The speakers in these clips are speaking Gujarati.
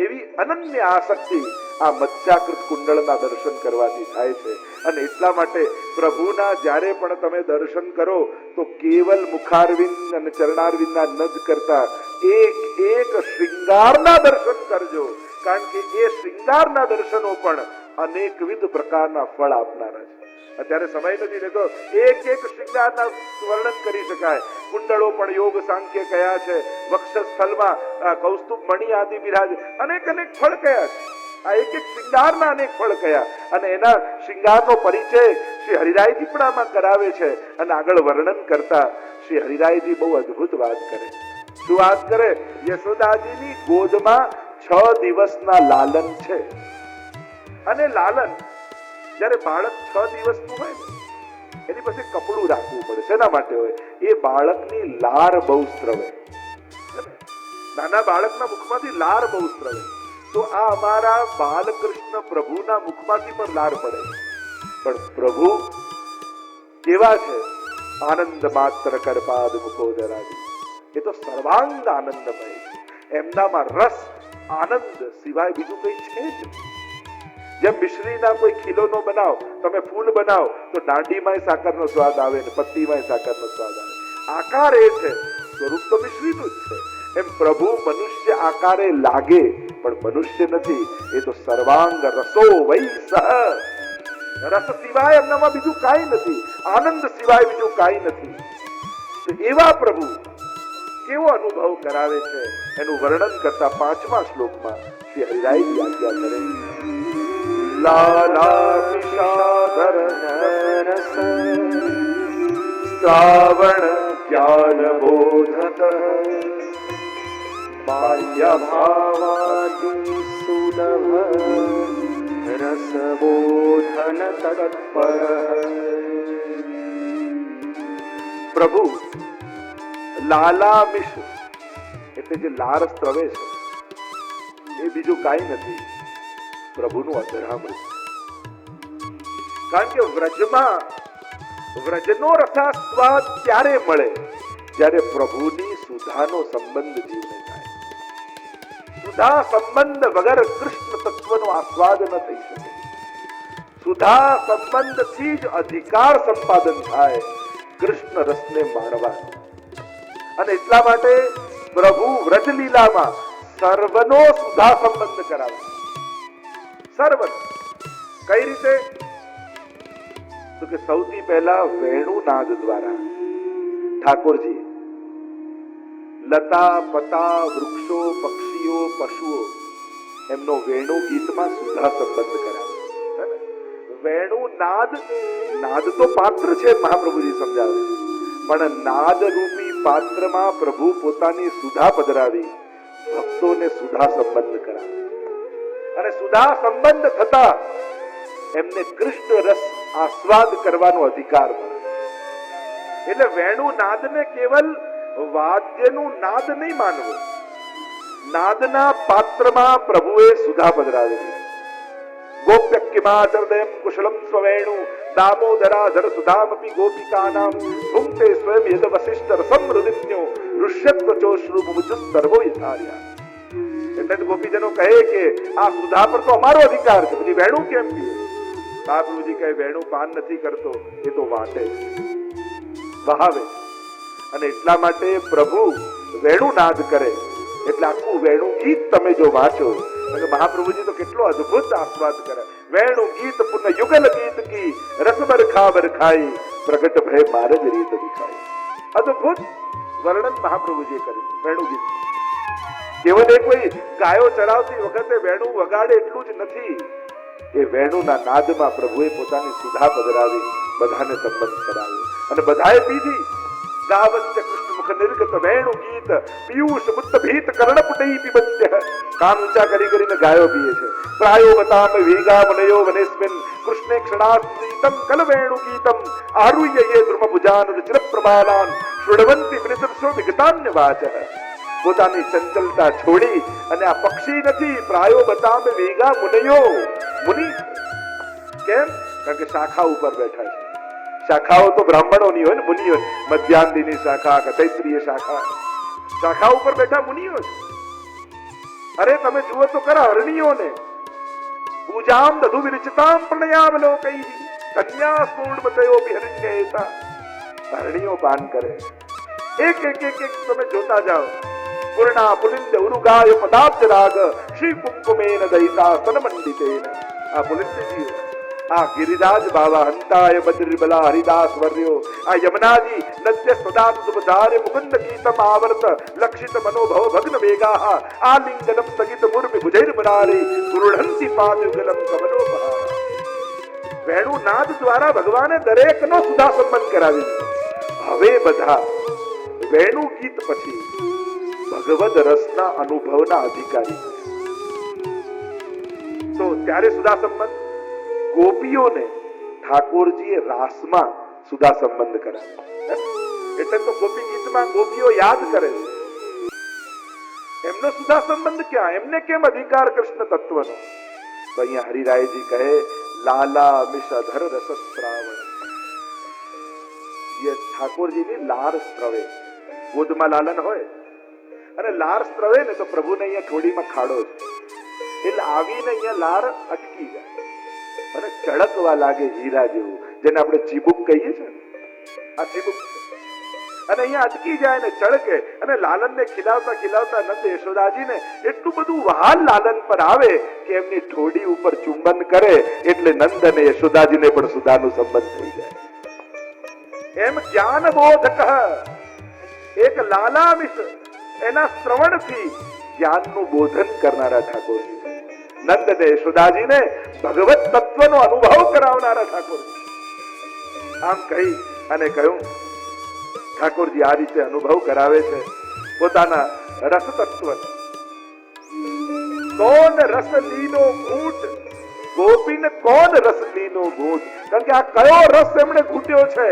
એવી અનન્ય આસક્તિ આ મત્સ્યાકૃત કુંડળના દર્શન કરવાથી થાય છે. અને એટલા માટે પ્રભુના જ્યારે પણ તમે દર્શન કરો તો કેવલ મુખારવિંદ અને ચરણારવિંદના ન જ કરતા એક એક શૃંગારના દર્શન કરજો, કારણ કે એ શૃંગારના દર્શનો પણ અનેકવિધ પ્રકારના ફળ આપનારા છે. અત્યારે સમય નથી રહેતો એક એક શૃંગારના વર્ણન કરી શકાય. કુંડળો પણ યોગ સાંખ્ય કયા છે, વક્ષસ્થળમાં કૌસ્તુભ મણિ આદિ બિરાજે, અનેક અનેક ફળ કયા છે. આ એક એક શૃંગારના અનેક ફળ કયા, અને એના શૃંગારનો પરિચય શ્રી હરિરાયજી પણ આમાં કરાવે છે. અને આગળ વર્ણન કરતા શ્રી હરિરાયજી બહુ અદ્ભુત વાત કરે. શું વાત કરે? યશોદાજીની ગોદમાં 6 દિવસના લાલન છે. અને લાલન જ્યારે બાળક 6 દિવસનું હોય ને એની પછી કપડું રાખવું પડે. શેના માટે હોય? એ બાળકની લાર બહુ સ્ત્રવે. નાના બાળકના મુખમાંથી લાર બહુ સ્ત્રવે. તો આ અમારા બાલકૃષ્ણ પ્રભુના મુખમાંથી પણ લાર પડે. પણ પ્રભુ કેવા છે? આનંદ માત્ર કરપાદ મુખોદરાજી. એ તો સર્વાંગ આનંદમય છે. એમનામાં રસ આનંદ સિવાય બીજું કઈ છે જ. જેમ મિશ્રીના કોઈ ખીલોનો બનાવ, તમે ફૂલ બનાવો તો દાંડીમાંય સાકરનો સ્વાદ આવે ને પત્તીમાંય સાકરનો સ્વાદ આવે. આકાર એ છે, સ્વરૂપ તો મિશ્રીનું જ છે. એમ પ્રભુ મનુષ્ય આકારે લાગે પણ મનુષ્ય નથી. એ તો સર્વાંગ રસો વૈ સહ. રસ સિવાય એમનામાં બીજું કાંઈ નથી, આનંદ સિવાય બીજું કાંઈ નથી. તો એવા પ્રભુ કેવો અનુભવ કરાવે છે એનું વર્ણન કરતા 5મા શ્લોકમાં શ્રી હરિરાયજી આજ્ઞા કરે. લાલા વિષાધર નરસ શ્રાવણ જ્ઞાન બોધત બાહ્ય ભાવાદિ સુલભ રસ બોધન તત્પર. પ્રભુ લાલામિષ એટલે જે લાર સ્ત્રવે છે એ બીજું કાંઈ નથી, પ્રભુનું અધરામૃત. કારણ કે વ્રજનો રસાસ્વાદ ત્યારે મળે જ્યારે પ્રભુની સુધાનો સંબંધ જીવને થાય. સુધા સંબંધ વગર કૃષ્ણ તત્વનો આસ્વાદ ન થઈ શકે. સુધા સંબંધથી જ અધિકાર સંપાદન થાય કૃષ્ણ રસને માણવાનો. અને એટલા માટે પ્રભુ વ્રજલીલામાં સર્વનો સુધા સંબંધ કરાવે. સર્વ કઈ રીતે? તો કે સૌથી પહેલા વેણુનાદ દ્વારા ઠાકોરજી લતા પતા વૃક્ષો પક્ષીઓ પશુઓ એમનો વેણુ ગીતમાં સુધા સંબંધ કરાવે. વેણુનાદ, નાદ તો પાત્ર છે, મહાપ્રભુજી સમજાવે, પણ નાદ રૂપી પાત્રમાં પ્રભુ પોતાની સુધા પધરાવી ભક્તોને સુધા સંબંધ કરાવે. અને સુધા સંબંધ થતા એમને કૃષ્ણ રસ આસ્વાદ કરવાનો અધિકાર મળે. એટલે વેણુ નાદને કેવલ વાદ્યનું નાદ નહીં માનવું, નાદના પાત્રમાં પ્રભુએ સુધા પધરાવેલી. ગોપ્ય કિમાચરદયમ કુશલમ સ્વવેણુ દામોદરાધર સુધામપી ગોપિકાનામ ભુંક્તે સ્વયં યદ વસિષ્ઠ રસમ હૃદિન્યો ઋષ્યત્વચોશ્રુ મુમુજુ સર્વો યથાર્યા. એટલે ગોપીજનો કહે કે આ સુધા પર તો અમારો અધિકાર છે, પછી વેણુ કેમ પીએ? મહાપ્રભુજી કહે વેણુ પાન નથી કરતો, એ તો વાટે વહાવે. અને એટલા માટે પ્રભુ વેણુ નાદ કરે એટલે આખું વેણુ ગીત તમે જો વાંચો, અને મહાપ્રભુજી તો કેટલો અદ્ભુત આસ્વાદ કરે. વેણુ ગીત પુન યુગલ ગીત કી રસ બરખા બરખાઈ પ્રગટ ભય મારજ રીત દિખાઈ. અદ્ભુત વર્ણન મહાપ્રભુજીએ કર્યું વેણુ ગીત. કેવલ એ કોઈ ગાયો ચરાવતી વખતે વેણુ વગાડે એટલું જ નથી, એ વેણુના નાદમાં પ્રભુએ પોતાની સુધા પધરાવી બધાને સંબંધ કરાવ્યો અને બધાએ પીધી. ગાવસ્ય કૃષ્ણ મુખ નિર્ગત વેણુ ગીત પિયુષ મુત્ત ભીત કર્ણપુટઈ પિબત્ય. કાન ઊંચા કરી કરીને ગાયો પીએ છે. પ્રાયો બતામ વેગા વનયો વનેસ્મિન કૃષ્ણે ક્ષણાસ્ત્રીતમ કલ વેણુ ગીતમ આરુહ્ય યે ધ્રુમ ભુજાન રુચિર પ્રબાલાન શૃણવંતિ મૃતસો વિગતાન્ય વાચ. પોતાની ચંચલતા છોડી અને આ પક્ષી નથી, પ્રાયો બતામ વેગા મુનયો. મુનિ કેમ? કારણ કે શાખા ઉપર બેઠા છે. શાખાઓ તો બ્રાહ્મણોની હોય ને, મુનિઓ. મધ્યાંદીની શાખા, તૈત્રીય શાખા, શાખા ઉપર બેઠા મુનિઓ છે. અરે તમે જુઓ તો ખરા હરણીઓને પૂજામ દધુ વિરચતામ પ્રણયાવલોકૈ કન્યા સ્ફૂર્ણમતયો વિહરણ્યેતા હરણીઓ પાન કરે. એક એક એક એક તમે જોતા જાઓ. પૂર્ણા પુલિંદ ઉરુગાય પદાબ્જ રાગ શ્રી કુંકુમેન દયિતા સનમંડિતેન. આ પુલિંદજીઓ, આ ગિરિરાજ બાવા હંતાય બદ્રિબલા હરિદાસ વર્યો, આ યમુનાજી નદ્ય સદા સુધારે મુકુંદ ગીતમ આવર્ત લક્ષિત મનોભવ ભગ્ન વેગા આલિંગનમ સ્થગિત મુર્મિ ભુજૈર બરારી ગુરુઢંતિ પાદયુગલમ કમલોપહાર. વેણુ નાદ દ્વારા ભગવાને દરેકનો સુધા સંબંધ કરાવી. હવે બધા વેણુ ગીત પછી ભગવદ રસના અનુભવના અધિકારી. તો ત્યારે સુધા સંબંધ ગોપીઓને ઠાકોરજીએ રાસમાં સુધા સંબંધ કરાવ્યો. એટલે તો ગોપી ગીતમાં ગોપીઓ યાદ કરે છે. એમનો સુધા સંબંધ ક્યાં? એમને કેમ અધિકાર કૃષ્ણ તત્વનો? તો અહીંયા હરિરાયજી કહે લાલા મિષધર રસ શ્રાવણ. એ ઠાકોરજીની લાર સ્ત્રવે. ગોદમાં લાલન હોય અને લાર સ્ત્રવે ને તો પ્રભુને અહીંયા થોડીમાં ખાડો છે. એટલે આવીને અહીંયા લાર અટકી જાય અને ચળકવા લાગે હીરા જેવું, જેને આપણે ચીબુક કહીએ છીએ ને, આ ચીબુક. અને અહીંયા અટકી જાય ને ચળકે અને લાલનને ખીલાવતા ખીલાવતા નંદ યશોદાજીને એટલું બધું વહાલ લાલન પર આવે કે એમની ઠોડી ઉપર ચુંબન કરે એટલે નંદ અને યશોદાજીને પણ સુધાનો સંબંધ થઈ જાય. એમ જ્ઞાન બોધક એક લાલામિષ એના શ્રવણથી જ્ઞાનનું બોધન કરનારા ઠાકોરજી, નંદ અને યશોદાજીને ભગવત તત્વનો અનુભવ કરાવનારા ઠાકોરજી. આમ કહી અને કહ્યું ઠાકોરજી આ રીતે અનુભવ કરાવે છે પોતાના રસ તત્વ. કોણ રસ લીનો ઘૂંટ ગોપીને, કોણ રસ લીનો ઘૂંટ? કારણ કે આ કયો રસ એમણે ઘૂંટ્યો છે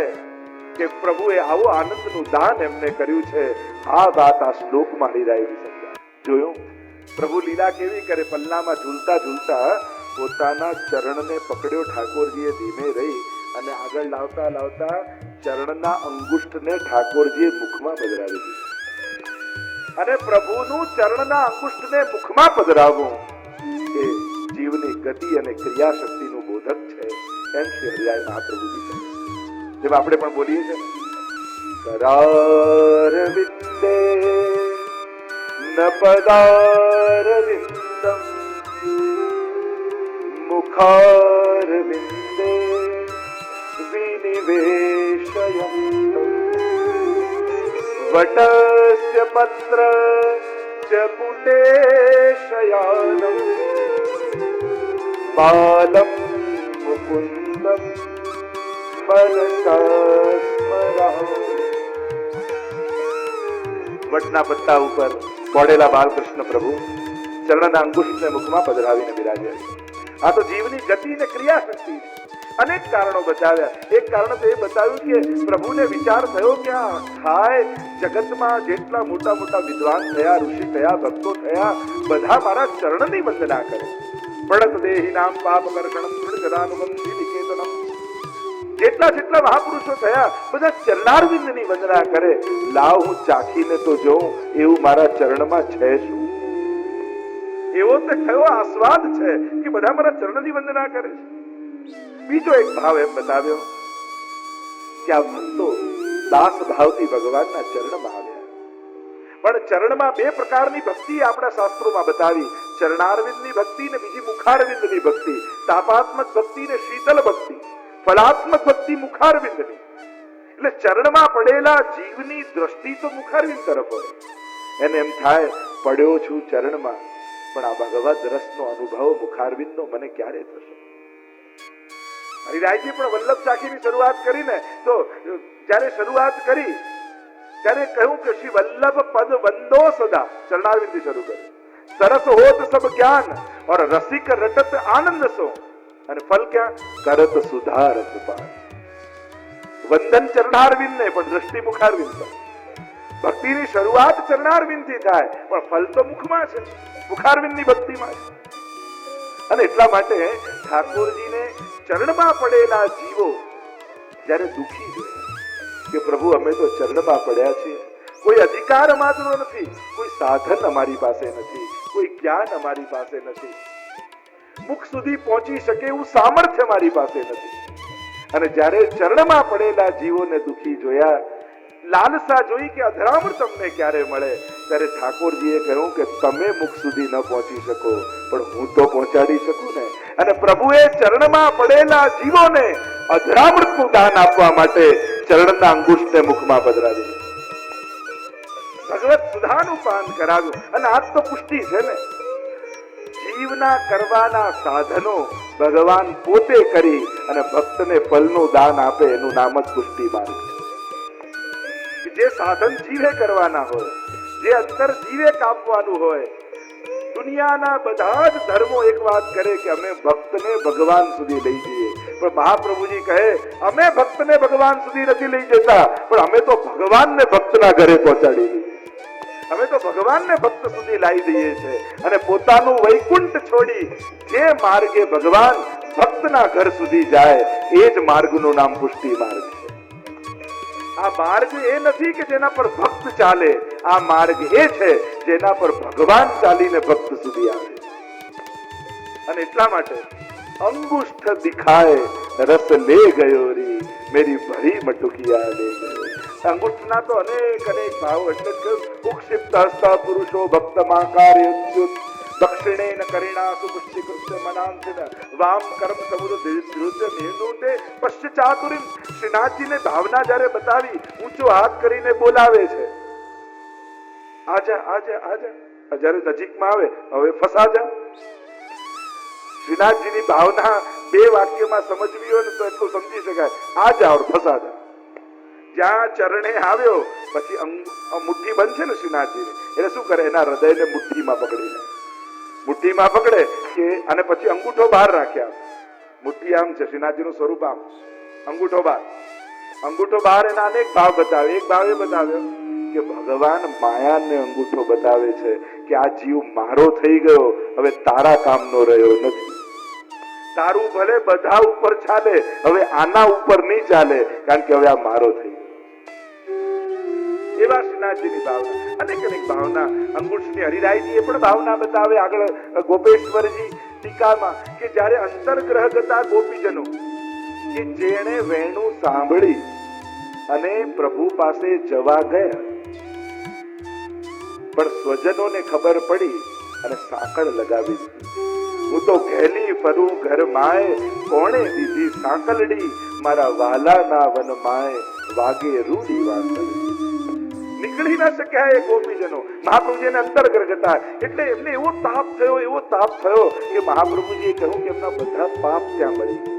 કે પ્રભુએ આવો આનંદનું દાન એમને કર્યું છે. આ વાત આ શ્લોકમાં હરિરાયજી સમજાવે. જોયું પ્રભુ લીલા કેવી કરે? પલ્લામાં ઝૂલતા ઝૂલતા પોતાના ચરણને પકડ્યો ઠાકોરજીએ ધીમે રહી અને આગળ લાવતા લાવતા ચરણના અંગુષ્ઠને ઠાકોરજીએ મુખમાં પધરાવી દીધું. અને પ્રભુનું ચરણના અંગુષ્ઠને મુખમાં પધરાવવું એ જીવની ગતિ અને ક્રિયા શક્તિનું બોધક છે. એમ શ્રી હરિરાય મહાપ્રભુજી કહે. જેમ આપણે પણ બોલીએ છીએ કરારવિંદે ન પદારવિંદમ મુખારવિંદે વિનિવેશયંતમ વટસ્ય પત્ર ચ પુટે શયાનમ બાલમ મુકુંદમ વટના પત્તા ઉપર પડેલા બાલકૃષ્ણ પ્રભુ ચરણના અંગુષ્ઠને મુખમાં પધરાવીને બિરાજ્યા છે. આ તો જીવની ગતિ ને ક્રિયા શક્તિ છે. અનેક કારણો બતાવ્યા. એક કારણ તો એ બતાવ્યું કે પ્રભુને વિચાર થયો કે આ થાય જગતમાં જેટલા મોટા મોટા વિદ્વાન થયા, ઋષિ થયા, ભક્તો થયા, બધા મારા ચરણની વંદના કરે. પડત દેહી નામ પાપ કર્ષણમ સદાનુબંધી નિકેતનમ. જેટલા જેટલા મહાપુરુષો થયા બધા ચરણારવિંદની વંદના કરે. લાવ હું ચાખીને તો જોઉં એવું મારા ચરણમાં છે શું? એવો તો કયો આસ્વાદ છે કે બધા મારા ચરણની વંદના કરે છે. બીજો એક ભાવ એમ બતાવ્યો કે આ ભક્તો દાસ ભાવથી ભગવાનના ચરણમાં આવ્યા. પણ ચરણમાં બે પ્રકારની ભક્તિ આપણા શાસ્ત્રોમાં બતાવી. ચરણારવિંદની ભક્તિ ને બીજી મુખારવિંદની ભક્તિ. તાપાત્મક ભક્તિ ને શીતલ ભક્તિ. ફલાત્મક ભક્તિ મુખારવિંદની. એટલે ચરણમાં પડેલા જીવની દ્રષ્ટિ તો મુખારવિંદ તરફ હોય. એને એમ થાય પડ્યો છું ચરણમાં, પણ આ ભગવદ રસનો અનુભવ મુખારવિંદનો મને ક્યારે થશે? હરિરાયજી પણ વલ્લભ સાખીની શરૂઆત કરીને તો જ્યારે શરૂઆત કરી ત્યારે કહ્યું કે શ્રી વલ્લભ પદ વંદો સદા. ચરણારવિંદથી શરૂ કર્યું. સરસ હોત સબ જ્ઞાન और रसिक रटत आनंद सो. અને ફલ ક્યાં? કરત સુધારત પાન. વંદન ચરણારવિંદ ને પણ દ્રષ્ટિ મુખારવિંદ પર. ભક્તિની શરૂઆત ચરણારવિંદ થી થાય પણ ફલ તો મુખમાં છે, મુખારવિંદની ભક્તિમાં છે. અને એટલા માટે ઠાકોરજીને ચરણમાં પડેલા જીવો જ્યારે દુખી જોયા કે પ્રભુ અમે તો ચરણમાં પડ્યા છીએ, કોઈ અધિકાર અમારો નથી, કોઈ સાધન અમારી પાસે નથી, કોઈ કોઈ જ્ઞાન અમારી પાસે નથી, મુખ સુધી પહોંચી શકે એવું સામર્થ્ય મારી પાસે નથી. અને જ્યારે ચરણમાં પડેલા જીવોને દુખી જોયા, લાલસા જોઈ કે અધરામૃત તમને ક્યારે મળે, ત્યારે ઠાકોરજીએ કહ્યું કે તમે મુખ સુધી ન પહોંચી શકો પણ હું તો પહોંચાડી શકું ને. અને પ્રભુએ ચરણમાં પડેલા જીવોને અધરામૃતનું દાન આપવા માટે ચરણના અંગુષ્ઠને મુખમાં પધરાવી, ભગવત સુધાનું પાન કરાવ્યું. અને આ તો પુષ્ટિ છે ને, જીવના કરવાના સાધનો ભગવાન પોતે કરી અને ભક્તને ફલનું દાન આપે, એનું નામ જ પુષ્ટિ માર્ગ છે. જે સાધન જીવે કરવાના હોય, જે અંતર જીવે કાપવાનું હોય. દુનિયાના બધા જ ધર્મો એક વાત કરે કે અમે ભક્તને ભગવાન સુધી લઈ જઈએ, પણ મહાપ્રભુજી કહે અમે ભક્તને ભગવાન સુધી નથી લઈ જતા, પણ અમે તો ભગવાનને ભક્તના ઘરે પહોંચાડી દઈએ, અમે તો ભગવાનને ભક્ત સુધી લાવી દઈએ છીએ. અને પોતાનું વૈકુંઠ છોડી જે માર્ગે ભગવાન ભક્તના ઘર સુધી જાય, એ જ માર્ગનું નામ પુષ્ટિ માર્ગ છે. આ માર્ગ એ નથી કે જેના પર ભક્ત ચાલે, આ માર્ગ એ છે જેના પર ભગવાન ચાલીને ભક્ત સુધી આવે. અને એટલા માટે અંગુષ્ઠ દિખાય રસ લે ગયો રી, મેરી ભરી મટુકિયા લે ગયો. અંગુષ્ઠના તો અનેક ભાવ, એટલે જ ઉક્ષિપ્ત હસ્ત પુરુષો ભક્તમાકાર્યુત દક્ષિણેન કરિણા સુપુષ્ટિકૃત્ય મનાંતિન વામ કર્મ સમુદ્ર ધીરુદ્ય નિર્ણુતે પશ્ચ ચાતુરીમ. શ્રીનાથજીને ભાવના જ્યારે બતાવી, ઊંચો હાથ કરીને બોલાવે છે, આજા આજા આજા. જ્યારે નજીકમાં આવે, હવે ફસાજા. શ્રીનાથજીની ભાવના બે વાક્યમાં સમજવી હોય ને તો એટલું સમજી શકાય, આજા ઓર ફસાજા. જ્યાં ચરણે આવ્યો પછી મુઠ્ઠી બંધ છે ને શ્રીનાથજીની, એટલે શું કરે, એના હૃદયને મુઠ્ઠીમાં પકડી લે, મુઠ્ઠીમાં પકડે કે, અને પછી અંગૂઠો બહાર રાખ્યા. મુઠ્ઠી આમ છે, શ્રીનાથજીનું સ્વરૂપ આમ, અંગૂઠો બહાર. અંગૂઠો બહાર એના અનેક ભાવ બતાવે. એક ભાવ એ બતાવ્યો કે ભગવાન માયાને અંગૂઠો બતાવે છે કે આ જીવ મારો થઈ ગયો, હવે તારા કામનો રહ્યો નથી. તારું ભલે બધા ઉપર ચાલે, હવે આના ઉપર નહીં ચાલે, કારણ કે હવે આ મારો થઈ ગયો. એવા શ્રીનાથજીની ભાવના, અનેક અનેક ભાવના. અંગુષ્ઠની હરિરાયજીએ પણ ભાવના બતાવે આગળ ગોપેશ્વરજી ટીકામાં, કે જ્યારે અંતર્ગ્રહ ગતા ગોપીજનો, કે જેણે વેણું સાંભળી અને પ્રભુ પાસે જવા ગયા, પણ સ્વજનોને ખબર પડી અને સાંકળ લગાવી દીધી. હું તો ઘેલી ફરું ઘર માય, કોણે દીધી સાંકલડી, મારા વાલાના વન માય વાગે રૂડી વાંસળી. નીકળી ના શક્યા એ ગોપીજનો, મહાપ્રભુજીને અંતર્ગ્રહ હતા. એટલે એમને એવો તાપ થયો, એવો તાપ થયો કે મહાપ્રભુજીએ કહ્યું કે એમના બધા પાપ ત્યાં મળી.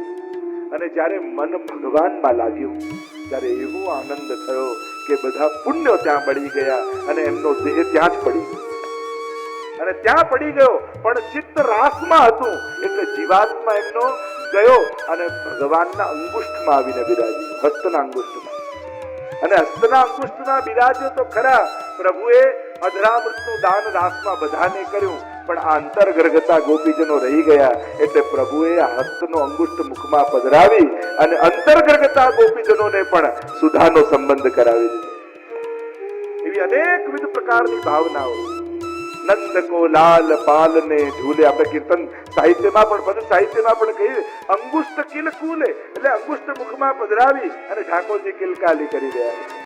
અને જ્યારે મન ભગવાનમાં લાગ્યું, ત્યારે એવો આનંદ થયો કે બધા પુણ્યો ત્યાં બળી ગયા અને એમનો દેહ ત્યાં જ પડી ગયો. અને ત્યાં પડી ગયો, પણ ચિત્ત રાસમાં હતું, એટલે જીવાત્મા એમનો ગયો અને ભગવાનના અંગુષ્ઠમાં આવીને બિરાજ્યો, હસ્તના અંગુષ્ઠમાં. અને હસ્તના અંગુષ્ઠના બિરાજ્યો તો ખરા. પ્રભુએ અધરામૃતનું દાન રાસમાં બધાને કર્યું, પણ આ અંતર્ગર્ગતા ગોપીજનો રહી ગયા, એટલે પ્રભુએ આ હસ્તનો અંગુષ્ઠ મુખમાં પધરાવી અને અંતર્ગર્ગતા ગોપીજનોને પણ સુધાનો સંબંધ કરાવી દીધો. એવી અનેકવિધ પ્રકારની ભાવનાઓ. નંદ કો લાલ પાલને ઝૂલે, આપણે કીર્તન સાહિત્યમાં પણ, બધું સાહિત્યમાં પણ કહીએ, અંગુષ્ઠ કિલકુલે, એટલે અંગુષ્ઠ મુખમાં પધરાવી અને ઠાકોરજી કિલકાલી કરી રહ્યા.